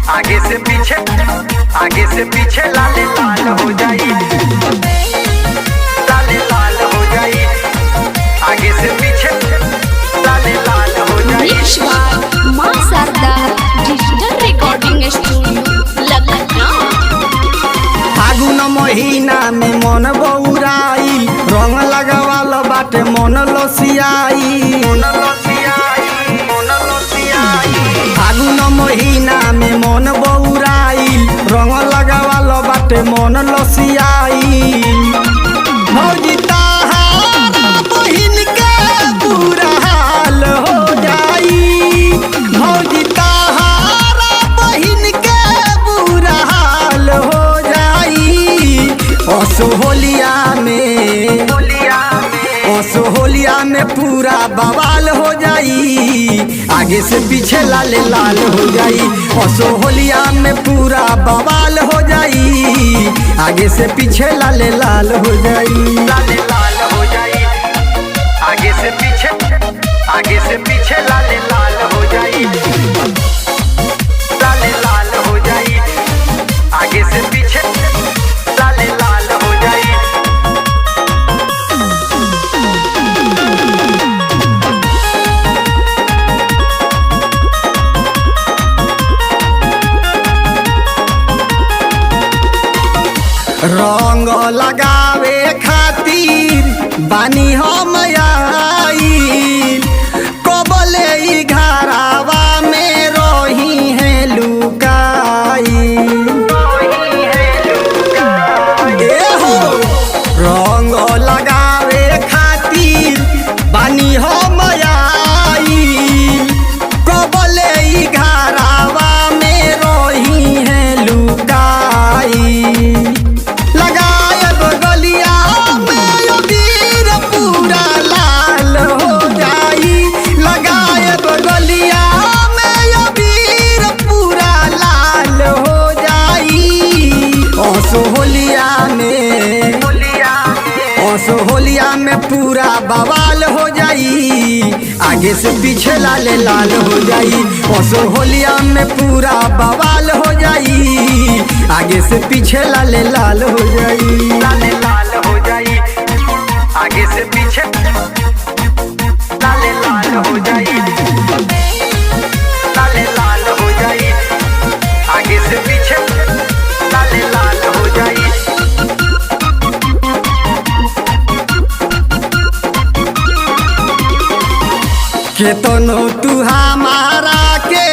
आगे से पीछे लाल लाल हो जाई, लाल लाल हो जाई, आगे से पीछे लाल लाल हो जाई। मां Sharda digital recording studio Lucknow. फागुन महीना में मन बउराई, रंग लगावल बाटे मन लसियाई। फागुन महीना में मन बउराई, रंग लगावल बाटे मन लसियाई। भौजी ताहारा बहिन के बुरा हाल हो जाई, भौजी ताहारा बहिन के बुरा हाल हो जाई। असोहलिया में पूरा बवाल हो जाई, आगे से पीछे लाल लाल हो जाई। असोहलिया में पूरा बवाल हो जाई, आगे से पीछे लाल लाल हो जाई, लाल लाल हो जाई, आगे से पीछे लाल लाल हो जाई, लाल लाल हो जाई, आगे से पीछे लाल लाल हो जाई। रंग लगावे खातिर बानी हम आइल, कबले ई घरावा में रही है लुकाई। ए हो रंग लगावे खातिर बानी हम आइल, कबले ई घरावा में रही है लुकाई। असोहलिया में पूरा बवाल हो जाई, आगे से पीछे लाल लाल हो जाई। असोहलिया में पूरा बवाल हो जाई, आगे से पीछे लाल लाल हो जाई, लाल लाल हो जाई, आगे से पीछे लाल लाल हो जाई, लाल लाल हो जाई, आगे से पीछे लाल लाल हो जाई। केतनो तू हमारा के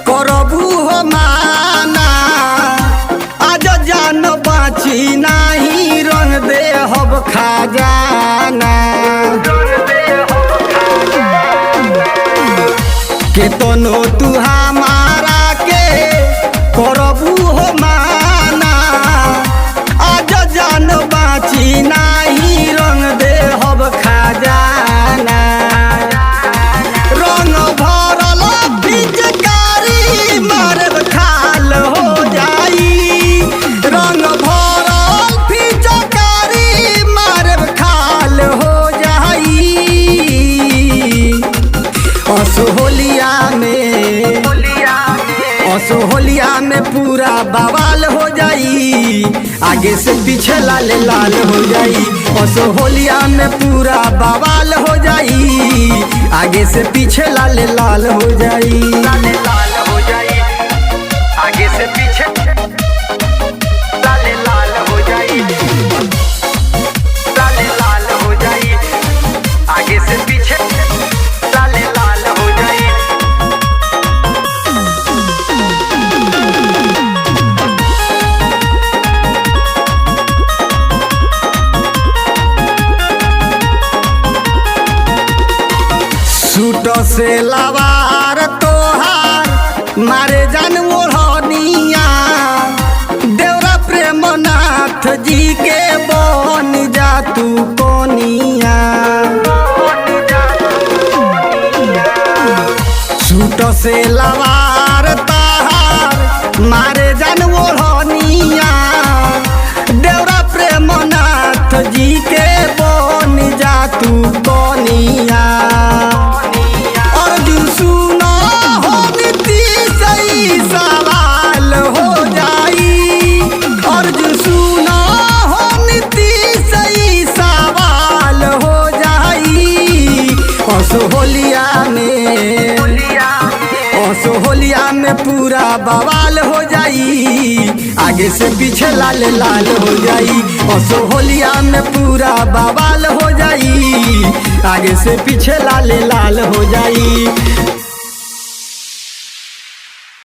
करबू हो माना, आज जान बाची नाही रंग दे हब खजाना। केतनो तू हमारा के करबू हो माना, आज जान बाची नाही रंग दे हब खजाना। रंग भरल पिचकारी मारब खाल हो जाई, रंग भरल पिचकारी मारब खाल हो जाई। असोहलिया में पूरा बवाल हो जाई, आगे से पीछे लाल लाल हो जाई। असोहलिया में पूरा बवाल हो जाई, आगे से पीछे लाल लाल हो जाई, लाल लाल हो जाई, आगे से पीछे लाल लाल हो जाई, लाल लाल हो जाई, आगे से पीछे लाल लाल हो जाई। सूट से लवार तोहार मारे जान ओढ़निया, देवरा प्रेमनाथ जी के बन जा तू कोनिया। सूट से लवार तोहार मारे जान ओढ़निया, देवरा प्रेमनाथ जी के बन जा तू कोनिया। और जो सुना हो नीति सही सवाल में पूरा बवाल हो जाई, आगे से पीछे लाल लाल हो जाई। असो होलिया में पूरा बवाल हो जाई, आगे से पीछे लाल लाल हो जाई।